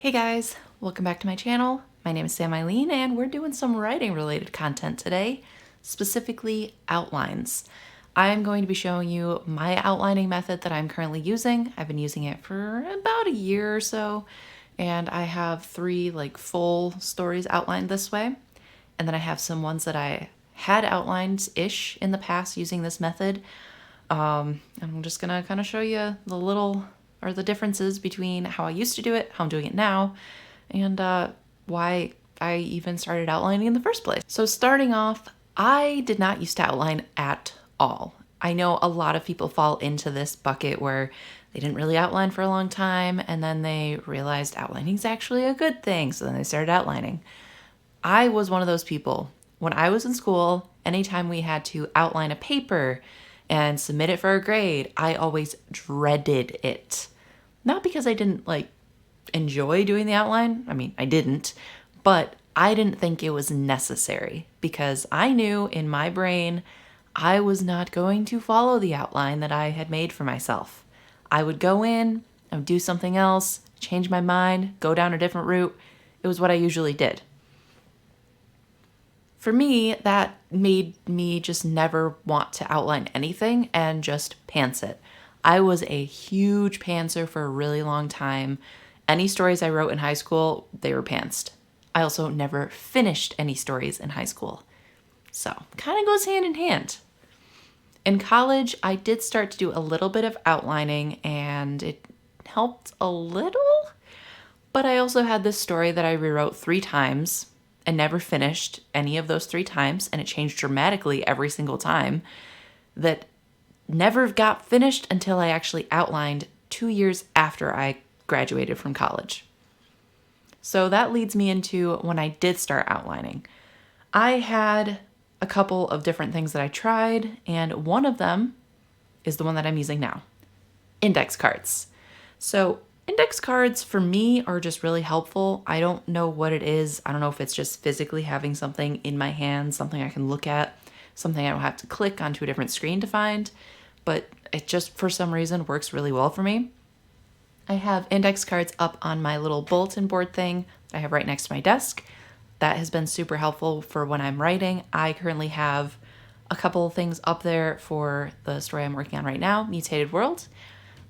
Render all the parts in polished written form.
Hey guys, welcome back to my channel. My name is Sam Eileen and we're doing some writing related content today, specifically outlines. I'm going to be showing you my outlining method that I'm currently using. I've been using it for about a year or so, and I have three full stories outlined this way. And then I have some ones that I had outlined-ish in the past using this method. I'm just gonna kind of show you the differences between how I used to do it, how I'm doing it now, and why I even started outlining in the first place. So starting off, I did not used to outline at all. I know a lot of people fall into this bucket where they didn't really outline for a long time and then they realized outlining is actually a good thing, so then they started outlining. I was one of those people. When I was in school, anytime we had to outline a paper and submit it for a grade, I always dreaded it. Not because I didn't enjoy doing the outline. I mean, I didn't, but I didn't think it was necessary because I knew in my brain I was not going to follow the outline that I had made for myself. I would go in, I would do something else, change my mind, go down a different route. It was what I usually did. For me, that made me just never want to outline anything and just pants it. I was a huge pantser for a really long time. Any stories I wrote in high school, they were pantsed. I also never finished any stories in high school. So, kind of goes hand in hand. In college, I did start to do a little bit of outlining and it helped a little, but I also had this story that I rewrote 3 times and never finished any of those 3 times, and it changed dramatically every single time, that never got finished until I actually outlined 2 years after I graduated from college. So that leads me into when I did start outlining. I had a couple of different things that I tried, and one of them is the one that I'm using now, index cards. So index cards for me are just really helpful. I don't know what it is. I don't know if it's just physically having something in my hand, something I can look at, something I don't have to click onto a different screen to find, but it just for some reason works really well for me. I have index cards up on my little bulletin board thing that I have right next to my desk. That has been super helpful for when I'm writing. I currently have a couple of things up there for the story I'm working on right now, Mutated World.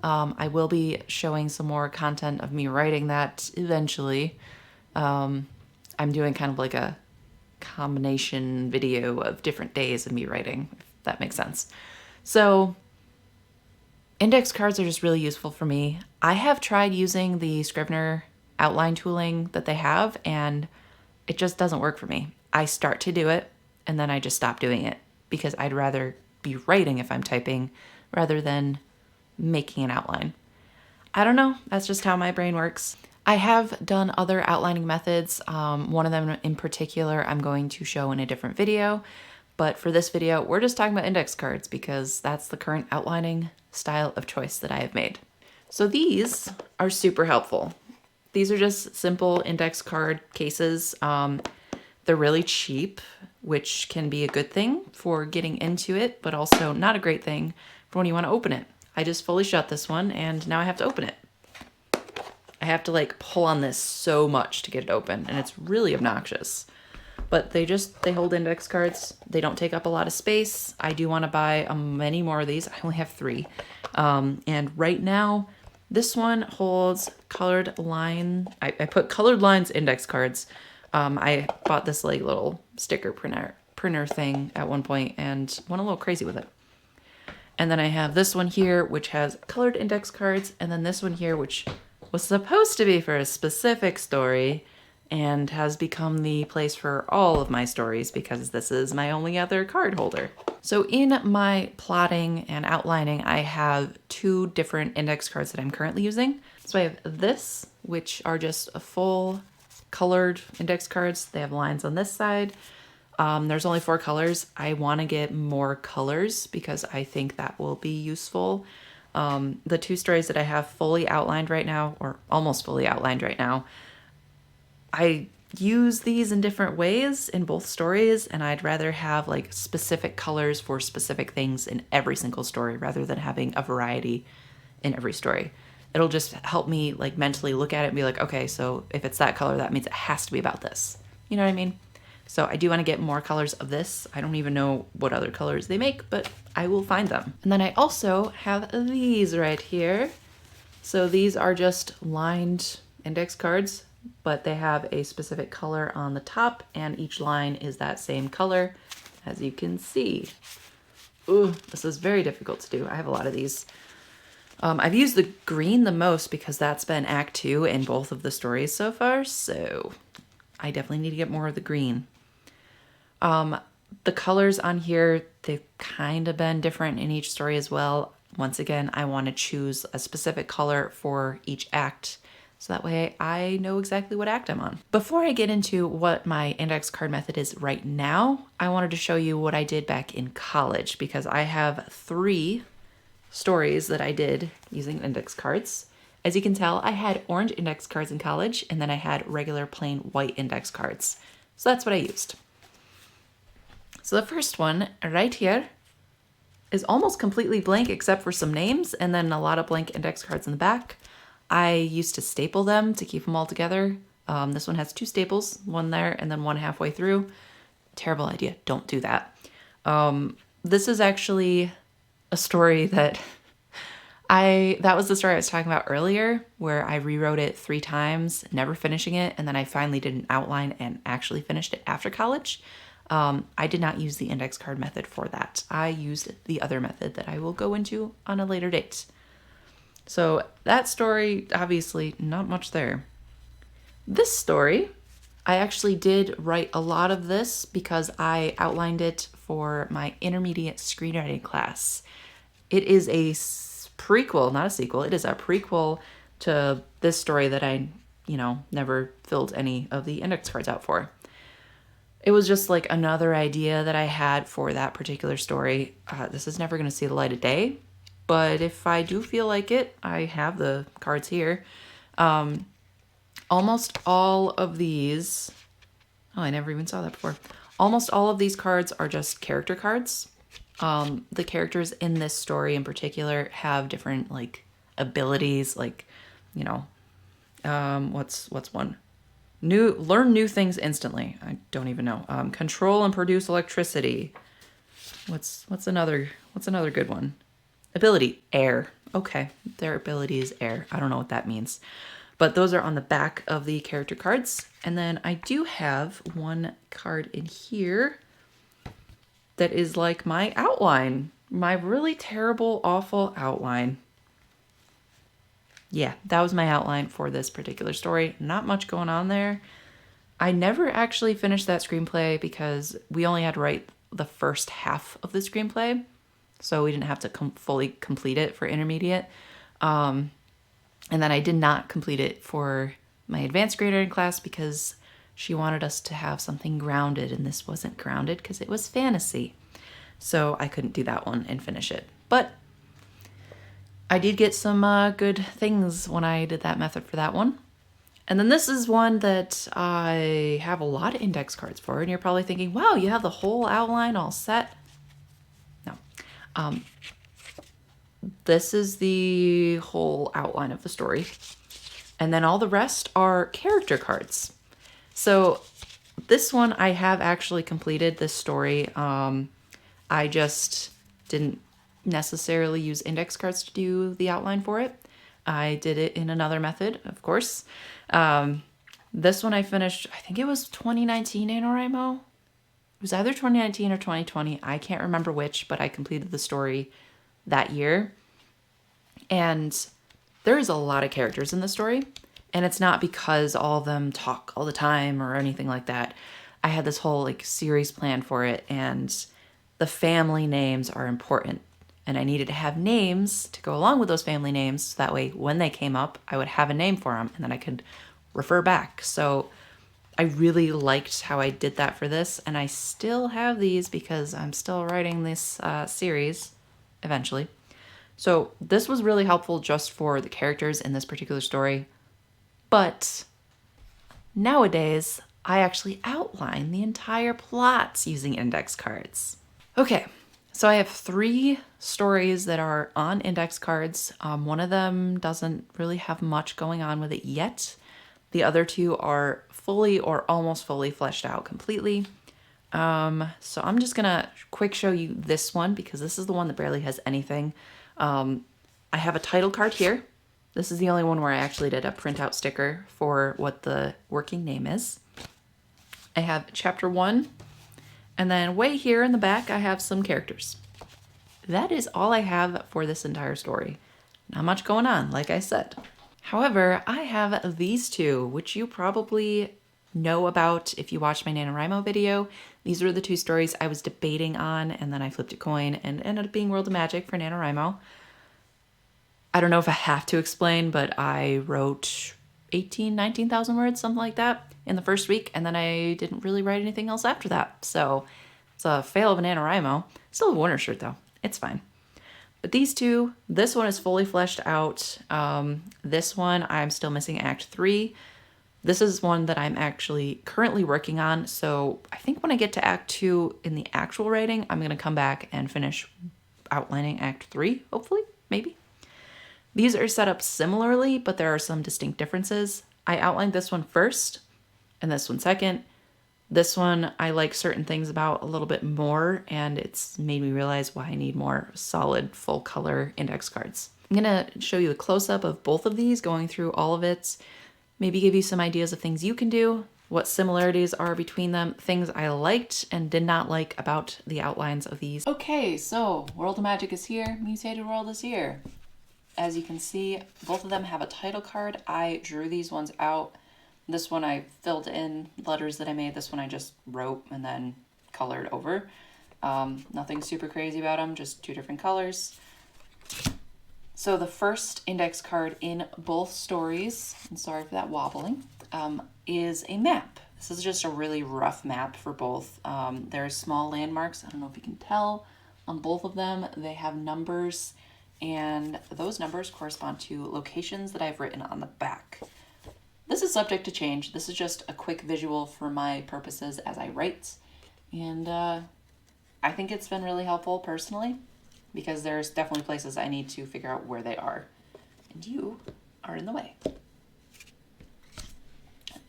I will be showing some more content of me writing that eventually. I'm doing kind of like a combination video of different days of me writing, if that makes sense. So index cards are just really useful for me. I have tried using the Scrivener outline tooling that they have, and it just doesn't work for me. I start to do it, and then I just stop doing it because I'd rather be writing if I'm typing rather than making an outline. I don't know, that's just how my brain works. I have done other outlining methods. One of them in particular I'm going to show in a different video, but for this video we're just talking about index cards because that's the current outlining style of choice that I have made. So these are super helpful. These are just simple index card cases. They're really cheap, which can be a good thing for getting into it, but also not a great thing for when you want to open it. I just fully shut this one and now I have to open it. I have to pull on this so much to get it open, and it's really obnoxious. But they hold index cards. They don't take up a lot of space. I do want to buy many more of these. I only have 3. And right now, this one holds colored line. I put colored lines index cards. I bought this little sticker printer thing at one point and went a little crazy with it. And then I have this one here, which has colored index cards, and then this one here, which was supposed to be for a specific story and has become the place for all of my stories because this is my only other card holder. So in my plotting and outlining, I have 2 different index cards that I'm currently using. So I have this, which are just a full colored index cards. They have lines on this side. There's only 4 colors. I want to get more colors because I think that will be useful. The 2 stories that I have fully outlined right now, or almost fully outlined right now, I use these in different ways in both stories, and I'd rather have specific colors for specific things in every single story rather than having a variety in every story. It'll just help me like mentally look at it and be like, okay, so if it's that color, that means it has to be about this. You know what I mean? So I do want to get more colors of this. I don't even know what other colors they make, but I will find them. And then I also have these right here. So these are just lined index cards, but they have a specific color on the top, and each line is that same color, as you can see. Ooh, this is very difficult to do. I have a lot of these. I've used the green the most because that's been Act 2 in both of the stories so far, so I definitely need to get more of the green. The colors on here, they've kind of been different in each story as well. Once again, I want to choose a specific color for each act, so that way I know exactly what act I'm on. Before I get into what my index card method is right now, I wanted to show you what I did back in college, because I have 3 stories that I did using index cards. As you can tell, I had orange index cards in college, and then I had regular plain white index cards. So that's what I used. So the first one right here is almost completely blank except for some names and then a lot of blank index cards in the back. I used to staple them to keep them all together. This one has 2 staples, one there and then one halfway through. Terrible idea. Don't do that. This is actually a story that that was the story I was talking about earlier, where I rewrote it 3 times, never finishing it, and then I finally did an outline and actually finished it after college. I did not use the index card method for that. I used the other method that I will go into on a later date. So that story, obviously not much there. This story, I actually did write a lot of this because I outlined it for my intermediate screenwriting class. It is a prequel, not a sequel. It is a prequel to this story that I, never filled any of the index cards out for. It was just like another idea that I had for that particular story. This is never going to see the light of day, but if I do feel like it, I have the cards here. Almost all of these, I never even saw that before. Almost all of these cards are just character cards. The characters in this story in particular have different like abilities, like, what's one? Learn new things instantly. I don't even know. Control and produce electricity. What's another good one? Ability, air. Okay, their ability is air. I don't know what that means. But those are on the back of the character cards. And then I do have one card in here that is like my outline. My really terrible, awful outline. Yeah, that was my outline for this particular story. Not much going on there. I never actually finished that screenplay because we only had to write the first half of the screenplay. So we didn't have to fully complete it for intermediate. And then I did not complete it for my advanced screenwriting class because she wanted us to have something grounded, and this wasn't grounded because it was fantasy. So I couldn't do that one and finish it. But I did get some good things when I did that method for that one. And then this is one that I have a lot of index cards for, and you're probably thinking, wow, you have the whole outline all set. No. This is the whole outline of the story. And then all the rest are character cards. So this one I have actually completed this story. I just didn't necessarily use index cards to do the outline for it. I did it in another method, of course. This one I finished, I think it was 2019 NaNoWriMo. It was either 2019 or 2020. I can't remember which, but I completed the story that year. And there is a lot of characters in the story. And it's not because all of them talk all the time or anything like that. I had this whole like series planned for it, and the family names are important. And I needed to have names to go along with those family names. So that way, when they came up, I would have a name for them and then I could refer back. So I really liked how I did that for this. And I still have these because I'm still writing this series eventually. So this was really helpful just for the characters in this particular story. But nowadays, I actually outline the entire plots using index cards. Okay. So I have 3 stories that are on index cards. One of them doesn't really have much going on with it yet. The other 2 are fully or almost fully fleshed out completely. So I'm just gonna quick show you this one because this is the one that barely has anything. I have a title card here. This is the only one where I actually did a printout sticker for what the working name is. I have chapter 1, and then way here in the back I have some characters. That is all I have for this entire story. Not much going on, like I said. However, I have these 2, which you probably know about if you watched my NaNoWriMo video. These were the 2 stories I was debating on, and then I flipped a coin and ended up being World of Magic for NaNoWriMo. I don't know if I have to explain, but I wrote 19,000 words, something like that, in the first week, and then I didn't really write anything else after that. So it's a fail of a NaNoWriMo. Still a Warner shirt though. It's fine. But these 2, this one is fully fleshed out. This one, I'm still missing Act 3. This is one that I'm actually currently working on. So I think when I get to Act 2 in the actual writing, I'm going to come back and finish outlining Act 3, hopefully, maybe. These are set up similarly, but there are some distinct differences. I outlined this one first and this one second. This one I like certain things about a little bit more, and it's made me realize why I need more solid full color index cards. I'm gonna show you a close-up of both of these, going through all of it, maybe give you some ideas of things you can do, what similarities are between them, things I liked and did not like about the outlines of these. Okay, so World of Magic is here, Mutated World is here. As you can see, both of them have a title card. I drew these ones out. This one I filled in letters that I made. This one I just wrote and then colored over. Nothing super crazy about them, just 2 different colors. So the first index card in both stories, and sorry for that wobbling, is a map. This is just a really rough map for both. There are small landmarks. I don't know if you can tell on both of them. They have numbers, and those numbers correspond to locations that I've written on the back. This is subject to change. This is just a quick visual for my purposes as I write. And I think it's been really helpful personally, because there's definitely places I need to figure out where they are. And you are in the way.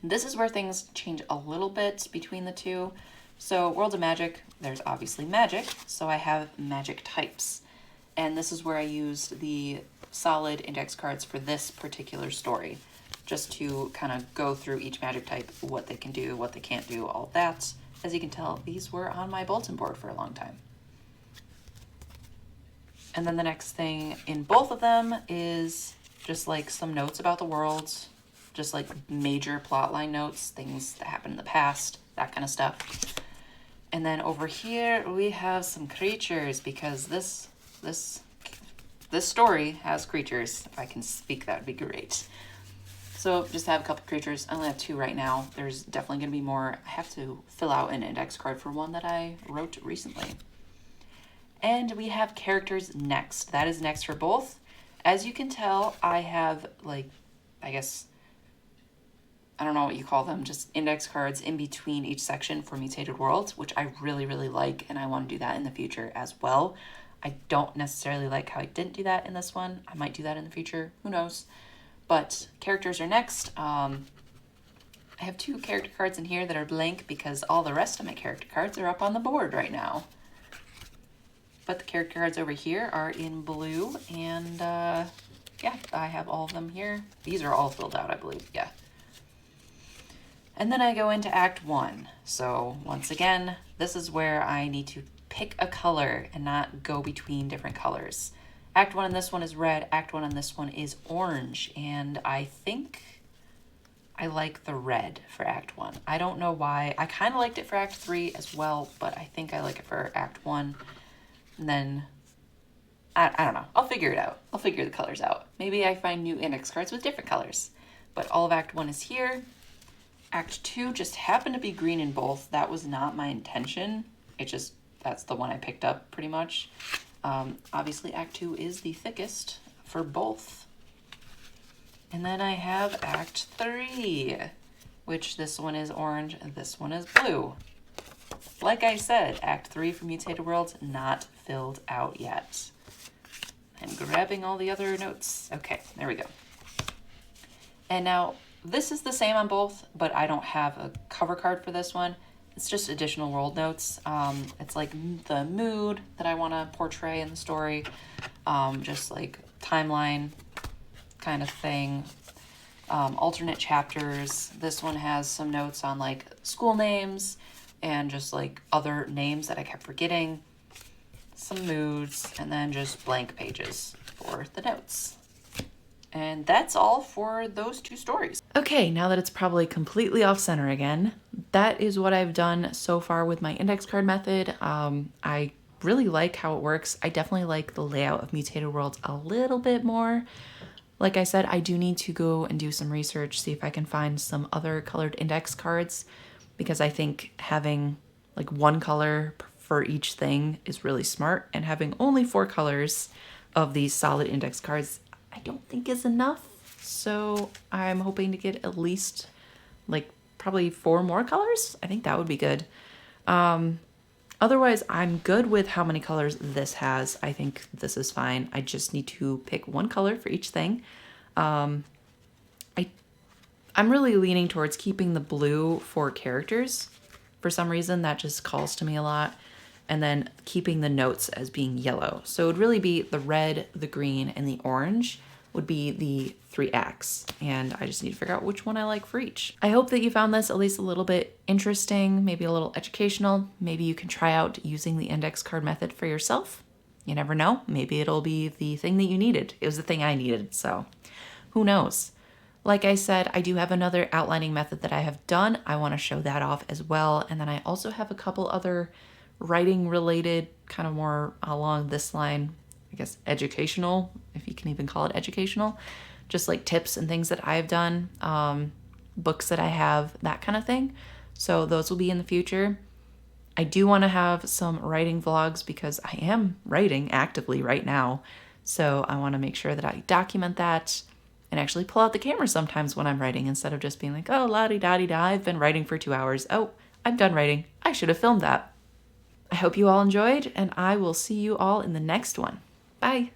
This is where things change a little bit between the 2. So World of Magic, there's obviously magic. So I have magic types. And this is where I used the solid index cards for this particular story, just to kind of go through each magic type, what they can do, what they can't do, all that. As you can tell, these were on my bulletin board for a long time. And then the next thing in both of them is just like some notes about the world, just like major plotline notes, things that happened in the past, that kind of stuff. And then over here we have some creatures, because this story has creatures. If I can speak, that would be great. So just have a couple creatures. I only have 2 right now. There's definitely going to be more. I have to fill out an index card for one that I wrote recently. And we have characters next. That is next for both. As you can tell, I have, like, I guess, I don't know what you call them, just index cards in between each section for Mutated Worlds, which I really, really like, and I want to do that in the future as well. I don't necessarily like how I didn't do that in this one. I might do that in the future. Who knows? But characters are next. I have 2 character cards in here that are blank because all the rest of my character cards are up on the board right now. But the character cards over here are in blue, and yeah, I have all of them here. These are all filled out, I believe, yeah. And then I go into Act 1. So once again, this is where I need to pick a color and not go between different colors. Act 1 and this one is red, Act 1 and this one is orange, and I think I like the red for Act 1. I don't know why. I kind of liked it for Act 3 as well, but I think I like it for Act 1. And then, I don't know. I'll figure it out. I'll figure the colors out. Maybe I find new index cards with different colors. But all of Act 1 is here. Act 2 just happened to be green in both. That was not my intention. It just, that's the one I picked up pretty much. Obviously Act 2 is the thickest for both. And then I have Act 3, which this one is orange and this one is blue. Like I said, Act 3 for Mutated Worlds not filled out yet. I'm grabbing all the other notes. Okay, there we go. And now this is the same on both, but I don't have a cover card for this one. It's just additional world notes. It's like the mood that I want to portray in the story, just like timeline kind of thing, alternate chapters. This one has some notes on like school names and just like other names that I kept forgetting, some moods, and then just blank pages for the notes. And that's all for those two stories. Okay, now that it's probably completely off center again, that is what I've done so far with my index card method. I really like how it works. I definitely like the layout of Mutated Worlds a little bit more. Like I said, I do need to go and do some research, see if I can find some other colored index cards, because I think having like one color for each thing is really smart, and having only 4 colors of these solid index cards I don't think is enough. So I'm hoping to get at least like probably 4 more colors. I think that would be good. Otherwise, I'm good with how many colors this has. I think this is fine. I just need to pick 1 color for each thing. I'm really leaning towards keeping the blue for characters. For some reason, that just calls to me a lot. And then keeping the notes as being yellow. So it would really be the red, the green, and the orange would be the 3 acts. And I just need to figure out which one I like for each. I hope that you found this at least a little bit interesting, maybe a little educational. Maybe you can try out using the index card method for yourself. You never know. Maybe it'll be the thing that you needed. It was the thing I needed, so who knows? Like I said, I do have another outlining method that I have done. I want to show that off as well. And then I also have a couple other writing related, kind of more along this line, I guess educational, if you can even call it educational, just like tips and things that I've done, books that I have, that kind of thing. So those will be in the future. I do want to have some writing vlogs because I am writing actively right now. So I want to make sure that I document that and actually pull out the camera sometimes when I'm writing, instead of just being like, oh, la-di-da-di-da, I've been writing for 2 hours. Oh, I'm done writing. I should have filmed that. I hope you all enjoyed, and I will see you all in the next one. Bye.